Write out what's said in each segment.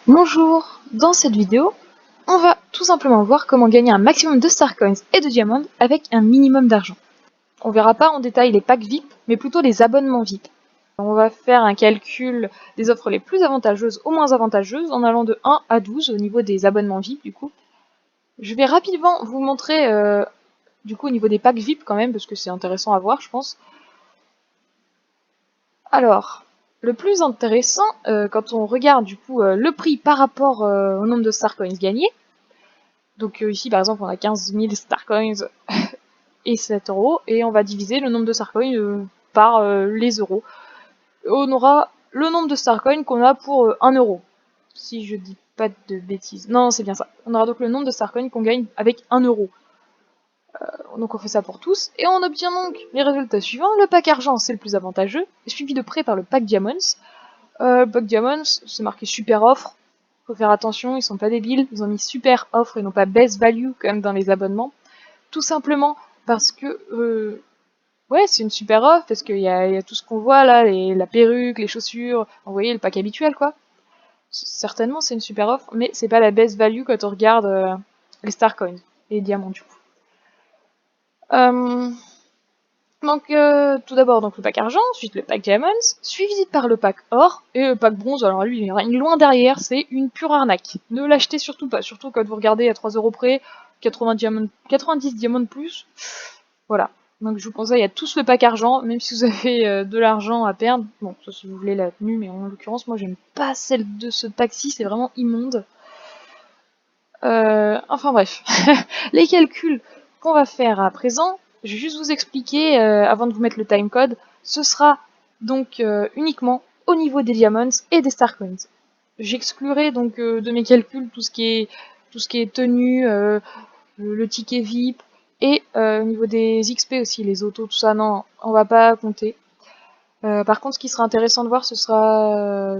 Bonjour, dans cette vidéo, on va tout simplement voir comment gagner un maximum de Star Coins et de diamants avec un minimum d'argent. On verra pas en détail les packs VIP, mais plutôt les abonnements VIP. On va faire un calcul des offres les plus avantageuses aux moins avantageuses en allant de 1 à 12 au niveau des abonnements VIP du coup. Je vais rapidement vous montrer du coup au niveau des packs VIP quand même, parce que c'est intéressant à voir je pense. Alors, le plus intéressant, quand on regarde du coup le prix par rapport au nombre de Star Coins gagnés, donc ici par exemple on a 15 000 Star Coins et 7 euros, et on va diviser le nombre de Star Coins par les euros. On aura le nombre de Star Coins qu'on a pour 1 euro, si je dis pas de bêtises. Non, c'est bien ça. On aura donc le nombre de Star Coins qu'on gagne avec 1 euro. Donc on fait ça pour tous, et on obtient donc les résultats suivants. Le pack argent c'est le plus avantageux, suivi de près par le pack diamonds. Le pack diamonds, c'est marqué super offre. Faut faire attention, ils sont pas débiles, ils ont mis super offre et non pas best value comme dans les abonnements. Tout simplement parce que ouais, c'est une super offre, parce qu'il y a tout ce qu'on voit là, la perruque, les chaussures, vous voyez le pack habituel quoi. Certainement c'est une super offre, mais c'est pas la best value quand on regarde les star coins et les diamants du coup. Donc tout d'abord donc le pack argent, ensuite le pack diamonds, suivi par le pack or et le pack bronze. Alors lui il règne loin derrière, c'est une pure arnaque. Ne l'achetez surtout pas, surtout quand vous regardez à 3 euros près, 90 diamants de plus. Voilà. Donc je vous conseille à tous le pack argent, même si vous avez de l'argent à perdre. Bon, ça si vous voulez la tenue, mais en l'occurrence moi j'aime pas celle de ce pack-ci, c'est vraiment immonde. Enfin bref, les calculs qu'on va faire à présent, je vais juste vous expliquer avant de vous mettre le timecode. Ce sera donc uniquement au niveau des diamonds et des star coins. J'exclurai donc de mes calculs tout ce qui est tenue, le ticket VIP et au niveau des XP aussi, les autos, tout ça, non, on va pas compter. Par contre, ce qui sera intéressant de voir, ce sera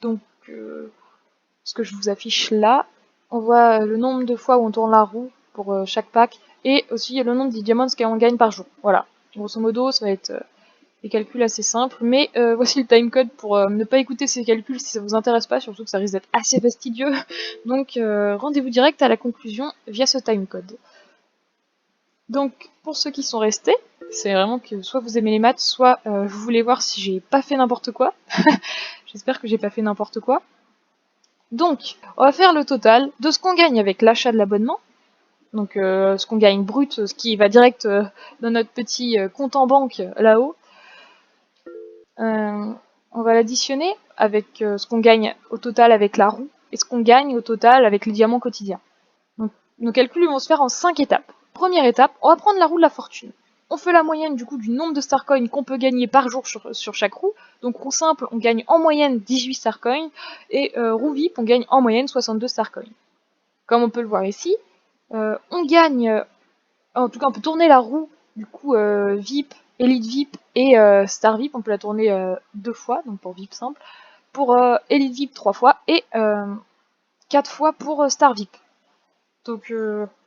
donc ce que je vous affiche là. On voit le nombre de fois où on tourne la roue pour chaque pack, et aussi le nombre de diamants qu'on gagne par jour. Voilà, grosso modo ça va être des calculs assez simples, mais voici le timecode pour ne pas écouter ces calculs si ça vous intéresse pas, surtout que ça risque d'être assez fastidieux. Donc rendez-vous direct à la conclusion via ce timecode. Donc pour ceux qui sont restés, c'est vraiment que soit vous aimez les maths, soit vous voulez voir si j'ai pas fait n'importe quoi. J'espère que j'ai pas fait n'importe quoi. Donc, on va faire le total de ce qu'on gagne avec l'achat de l'abonnement. Donc, ce qu'on gagne brut, ce qui va direct dans notre petit compte en banque là-haut. On va l'additionner avec ce qu'on gagne au total avec la roue et ce qu'on gagne au total avec les diamants quotidiens. Donc, nos calculs vont se faire en 5 étapes. Première étape, on va prendre la roue de la fortune. On fait la moyenne du coup du nombre de star coins qu'on peut gagner par jour sur chaque roue. Donc roue simple, on gagne en moyenne 18 star coins, et roue VIP, on gagne en moyenne 62 star coins. Comme on peut le voir ici, on gagne, en tout cas on peut tourner la roue du coup VIP, Elite VIP et Star VIP, on peut la tourner 2 fois, donc pour VIP simple, pour Elite VIP 3 fois et 4 fois pour Star VIP. Donc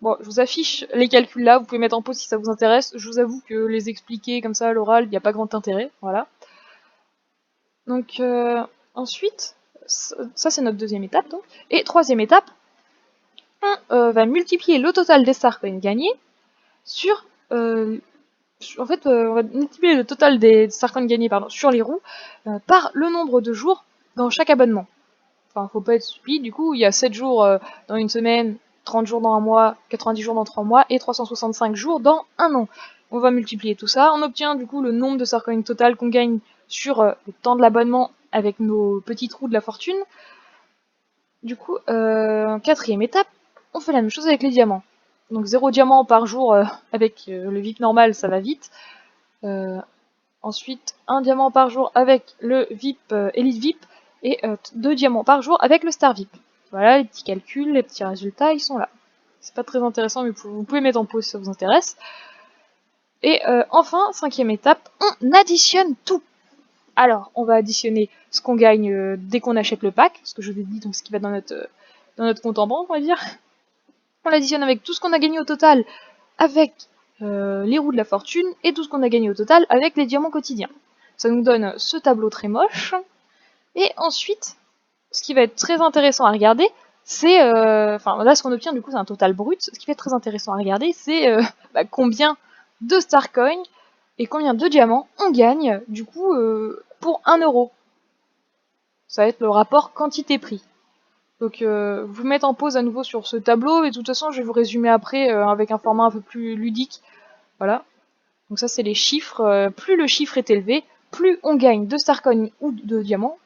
bon, je vous affiche les calculs là, vous pouvez mettre en pause si ça vous intéresse. Je vous avoue que les expliquer comme ça à l'oral, il n'y a pas grand intérêt, voilà. Donc ensuite, ça c'est notre deuxième étape donc. Et troisième étape, on va multiplier le total des stars coins gagnés sur... en fait, on va multiplier le total des stars coins gagnés sur les roues par le nombre de jours dans chaque abonnement. Enfin, faut pas être stupide, du coup, il y a 7 jours dans une semaine, 30 jours dans un mois, 90 jours dans 3 mois, et 365 jours dans un an. On va multiplier tout ça, on obtient du coup le nombre de star coins total qu'on gagne sur le temps de l'abonnement avec nos petits trous de la fortune. Du coup, quatrième étape, on fait la même chose avec les diamants. Donc 0 diamant par jour avec le VIP normal, ça va vite. Ensuite, 1 diamant par jour avec le VIP Elite VIP, et 2 diamants par jour avec le Star VIP. Voilà, les petits calculs, les petits résultats, ils sont là. C'est pas très intéressant, mais vous pouvez mettre en pause si ça vous intéresse. Et enfin, cinquième étape, on additionne tout. Alors, on va additionner ce qu'on gagne dès qu'on achète le pack, ce que je vous ai dit, donc ce qui va dans notre compte en banque, on va dire. On l'additionne avec tout ce qu'on a gagné au total avec les roues de la fortune, et tout ce qu'on a gagné au total avec les diamants quotidiens. Ça nous donne ce tableau très moche. Et ensuite, ce qui va être très intéressant à regarder, c'est... là, ce qu'on obtient, du coup, c'est un total brut. Ce qui va être très intéressant à regarder, c'est combien de Star Coins et combien de diamants on gagne, du coup, pour 1 euro. Ça va être le rapport quantité-prix. Donc, vous mettre en pause à nouveau sur ce tableau, et de toute façon, je vais vous résumer après avec un format un peu plus ludique. Voilà. Donc ça, c'est les chiffres. Plus le chiffre est élevé, plus on gagne de Star Coins ou de diamants,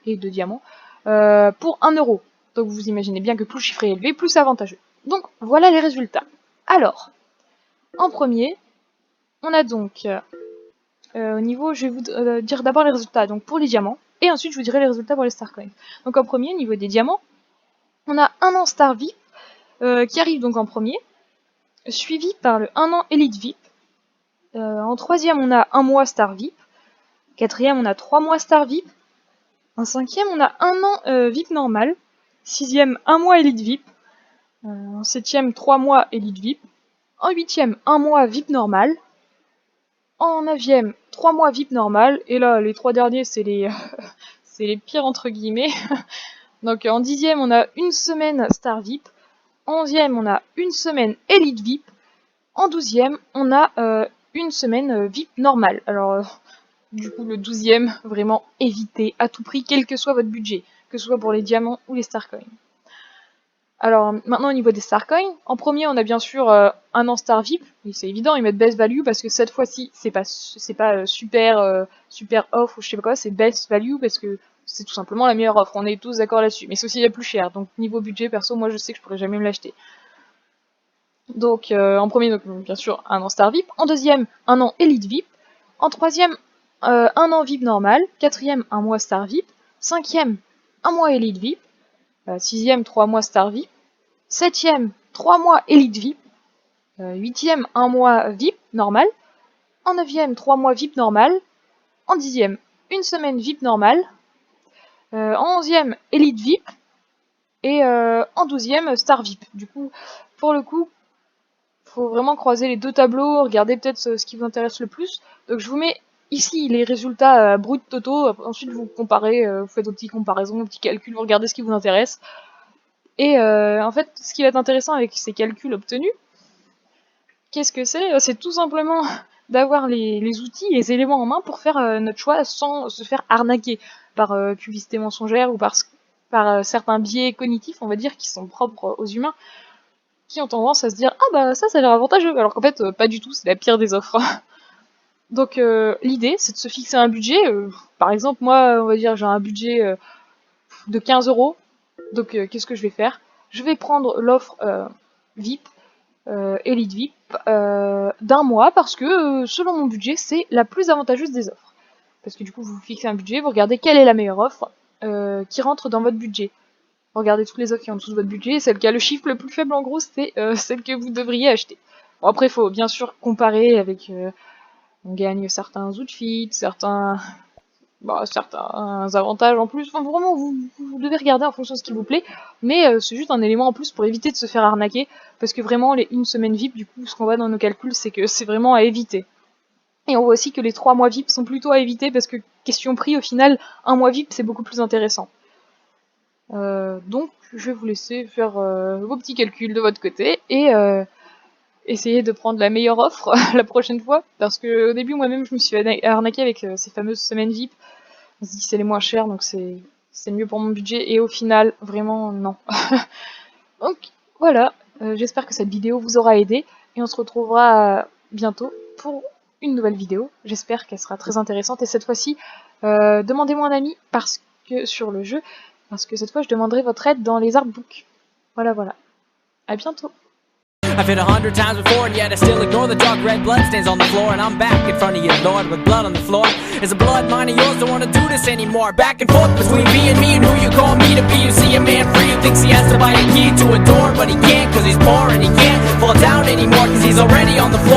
pour 1 euro. Donc vous imaginez bien que plus le chiffre est élevé, plus c'est avantageux. Donc voilà les résultats. Alors, en premier, on a donc au niveau, je vais vous dire d'abord les résultats donc pour les diamants, et ensuite je vous dirai les résultats pour les Star Coins. Donc en premier, au niveau des diamants, on a 1 an Star VIP qui arrive donc en premier, suivi par le 1 an Elite VIP. En troisième, on a 1 mois Star VIP. Quatrième, on a 3 mois Star VIP. En cinquième, on a 1 an VIP normal. Sixième, 1 mois Elite VIP. En septième, 3 mois Elite VIP. En huitième, 1 mois VIP normal. En neuvième, 3 mois VIP normal. Et là, les 3 derniers, c'est les, c'est les pires entre guillemets. Donc en dixième, on a 1 semaine Star VIP. En onzième, on a 1 semaine Elite VIP. En douzième, on a 1 semaine VIP normale. Alors, du coup, le 12e, vraiment évitez à tout prix, quel que soit votre budget, que ce soit pour les diamants ou les Star Coins. Alors, maintenant au niveau des Star Coins, en premier, on a bien sûr 1 an Star VIP. Oui, c'est évident, ils mettent Best Value parce que cette fois-ci, c'est pas super off ou je sais pas quoi, c'est Best Value parce que c'est tout simplement la meilleure offre. On est tous d'accord là-dessus, mais c'est aussi la plus chère. Donc, niveau budget, perso, moi je sais que je pourrais jamais me l'acheter. Donc, en premier, donc, bien sûr, 1 an Star VIP. En deuxième, 1 an Elite VIP. En troisième, 1 an VIP normal. Quatrième, 1 mois Star VIP. Cinquième, 1 mois Elite VIP. Sixième, 3 mois Star VIP. Septième, 3 mois Elite VIP. Huitième, 1 mois VIP normal. En neuvième, 3 mois VIP normal. En dixième, 1 semaine VIP normal. En onzième, Elite VIP. Et en douzième, Star VIP. Du coup, pour le coup, faut vraiment croiser les deux tableaux, regarder peut-être ce qui vous intéresse le plus. Donc je vous mets ici les résultats bruts totaux, ensuite vous comparez, vous faites vos petites comparaisons, vos petits calculs, vous regardez ce qui vous intéresse. Et en fait, ce qui va être intéressant avec ces calculs obtenus, qu'est-ce que c'est? C'est tout simplement d'avoir les outils, les éléments en main pour faire notre choix sans se faire arnaquer par publicité mensongère ou par certains biais cognitifs, on va dire, qui sont propres aux humains, qui ont tendance à se dire « Ah bah ça a l'air avantageux », alors qu'en fait pas du tout, c'est la pire des offres. Donc l'idée c'est de se fixer un budget, par exemple moi on va dire j'ai un budget de 15 €, donc qu'est-ce que je vais faire? Je vais prendre l'offre VIP, Elite VIP, d'un mois parce que selon mon budget c'est la plus avantageuse des offres. Parce que du coup vous fixez un budget, vous regardez quelle est la meilleure offre qui rentre dans votre budget. Regardez toutes les offres qui ont en dessous de votre budget, celle qui a le chiffre le plus faible en gros, c'est celle que vous devriez acheter. Bon après il faut bien sûr comparer avec, on gagne certains outfits, certains avantages en plus, enfin vraiment vous devez regarder en fonction de ce qui vous plaît, mais c'est juste un élément en plus pour éviter de se faire arnaquer, parce que vraiment les 1 semaine VIP, du coup ce qu'on voit dans nos calculs c'est que c'est vraiment à éviter. Et on voit aussi que les 3 mois VIP sont plutôt à éviter, parce que question prix au final, 1 mois VIP c'est beaucoup plus intéressant. Donc je vais vous laisser faire vos petits calculs de votre côté et essayer de prendre la meilleure offre la prochaine fois, parce que au début moi-même je me suis arnaquée avec ces fameuses semaines VIP. On se dit c'est les moins chers donc c'est mieux pour mon budget, et au final vraiment non. Donc voilà, j'espère que cette vidéo vous aura aidé et on se retrouvera bientôt pour une nouvelle vidéo. J'espère qu'elle sera très intéressante, et cette fois-ci demandez-moi un ami parce que sur le jeu, parce que cette fois je demanderai votre aide dans les artbooks. Voilà, à bientôt. I've hit 100 times before and yet I still ignore the dark red blood stains on the floor. And I'm back in front of you, Lord, with blood on the floor. Is the blood mine or yours? Don't wanna do this anymore. Back and forth between me and who you call me to be. You see a man free who thinks he has to buy a key to a door, but he can't cause he's poor and he can't fall down anymore cause he's already on the floor.